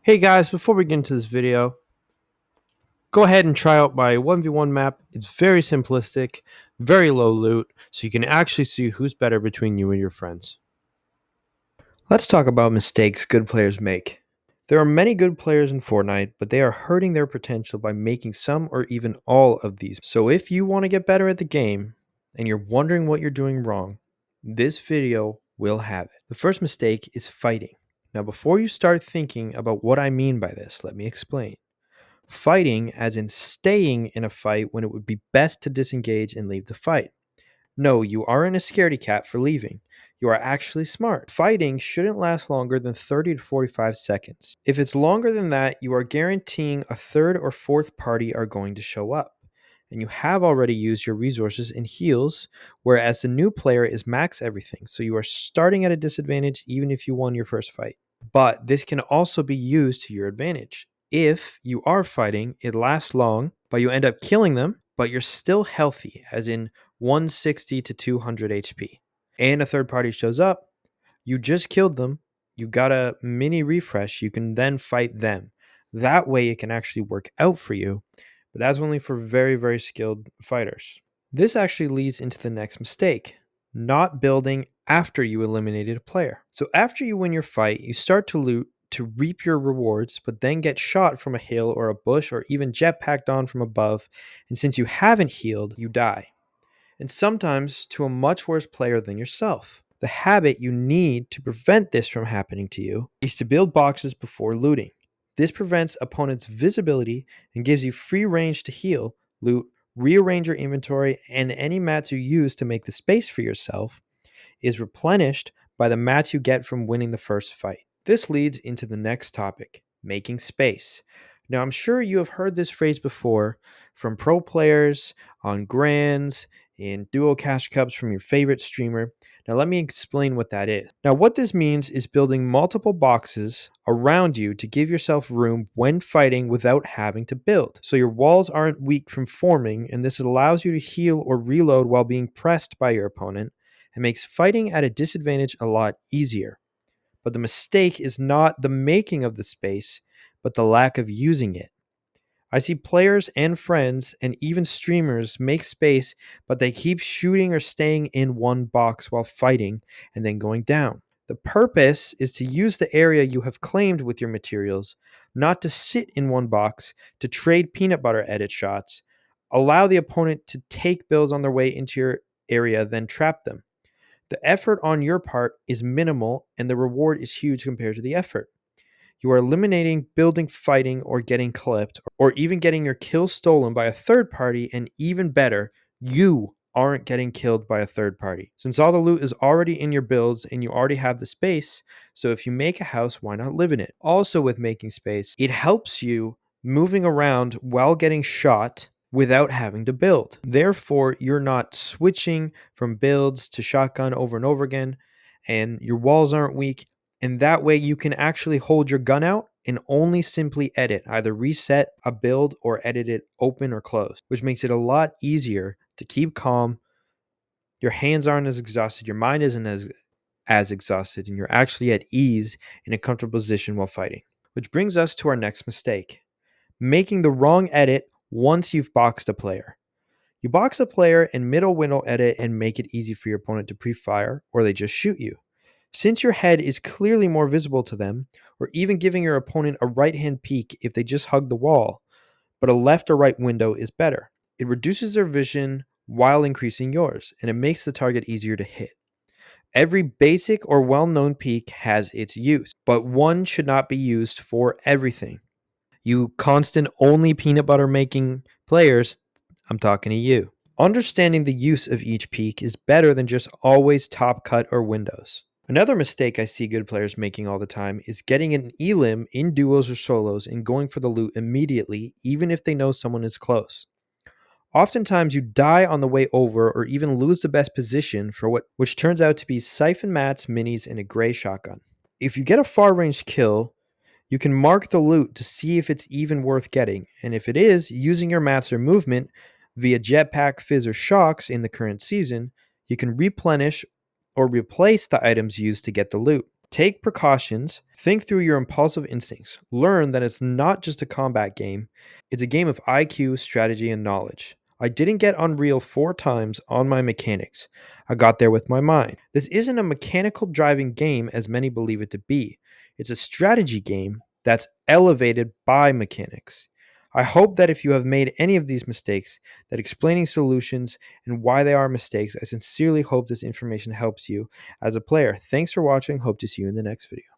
Hey guys, before we get into this video, go ahead and try out my 1v1 map. It's very simplistic, very low loot, so you can actually see who's better between you and your friends. Let's talk about mistakes good players make. There are many good players in Fortnite, but they are hurting their potential by making some or even all of these. So if you want to get better at the game, and you're wondering what you're doing wrong, this video will have it. The first mistake is fighting. Now before you start thinking about what I mean by this, let me explain. Fighting, as in staying in a fight when it would be best to disengage and leave the fight. No, you aren't a scaredy cat for leaving. You are actually smart. Fighting shouldn't last longer than 30 to 45 seconds. If it's longer than that, you are guaranteeing a third or fourth party are going to show up. And you have already used your resources and heals, whereas the new player is max everything, so you are starting at a disadvantage even if you won your first fight. But this can also be used to your advantage. If you are fighting, it lasts long, but you end up killing them, but you're still healthy, as in 160 to 200 HP. And a third party shows up, you just killed them, you got a mini refresh, you can then fight them. That way it can actually work out for you, but that's only for very, very skilled fighters. This actually leads into the next mistake, not building after you eliminated a player. So after you win your fight, you start to loot to reap your rewards, but then get shot from a hill or a bush or even jetpacked on from above, and since you haven't healed, you die. And sometimes to a much worse player than yourself. The habit you need to prevent this from happening to you is to build boxes before looting. This prevents opponents' visibility and gives you free range to heal, loot, rearrange your inventory, and any mats you use to make the space for yourself is replenished by the mats you get from winning the first fight. This leads into the next topic, making space. Now, I'm sure you have heard this phrase before from pro players, on grands, in duo cash cups from your favorite streamer. Now, let me explain what that is. Now, what this means is building multiple boxes around you to give yourself room when fighting without having to build. So your walls aren't weak from forming, and this allows you to heal or reload while being pressed by your opponent and makes fighting at a disadvantage a lot easier. But the mistake is not the making of the space, but the lack of using it. I see players and friends and even streamers make space, but they keep shooting or staying in one box while fighting and then going down. The purpose is to use the area you have claimed with your materials, not to sit in one box to trade peanut butter edit shots, allow the opponent to take builds on their way into your area, then trap them. The effort on your part is minimal and the reward is huge compared to the effort. You are eliminating building, fighting, or getting clipped, or even getting your kill stolen by a third party, and even better, you aren't getting killed by a third party. Since all the loot is already in your builds and you already have the space, so if you make a house, why not live in it? Also, with making space, it helps you moving around while getting shot without having to build. Therefore, you're not switching from builds to shotgun over and over again, and your walls aren't weak. And that way you can actually hold your gun out and only simply edit, either reset a build or edit it open or closed, which makes it a lot easier to keep calm. Your hands aren't as exhausted, your mind isn't as exhausted, and you're actually at ease in a comfortable position while fighting. Which brings us to our next mistake, making the wrong edit once you've boxed a player. You box a player and middle window edit and make it easy for your opponent to pre-fire, or they just shoot you. Since your head is clearly more visible to them, or even giving your opponent a right-hand peek if they just hug the wall, but a left or right window is better. It reduces their vision while increasing yours, and it makes the target easier to hit. Every basic or well-known peek has its use, but one should not be used for everything. You constant only peanut butter making players, I'm talking to you. Understanding the use of each peak is better than just always top cut or windows. Another mistake I see good players making all the time is getting an elim in duos or solos and going for the loot immediately, even if they know someone is close. Oftentimes you die on the way over or even lose the best position for which turns out to be siphon mats, minis, and a gray shotgun. If you get a far range kill, you can mark the loot to see if it's even worth getting, and if it is, using your mats or movement via jetpack, fizz, or shocks in the current season, you can replenish or replace the items used to get the loot. Take precautions, think through your impulsive instincts, learn that it's not just a combat game, it's a game of IQ, strategy, and knowledge. I didn't get Unreal 4 times on my mechanics. I got there with my mind. This isn't a mechanical driving game as many believe it to be. It's a strategy game that's elevated by mechanics. I hope that if you have made any of these mistakes, that explaining solutions and why they are mistakes, I sincerely hope this information helps you as a player. Thanks for watching. Hope to see you in the next video.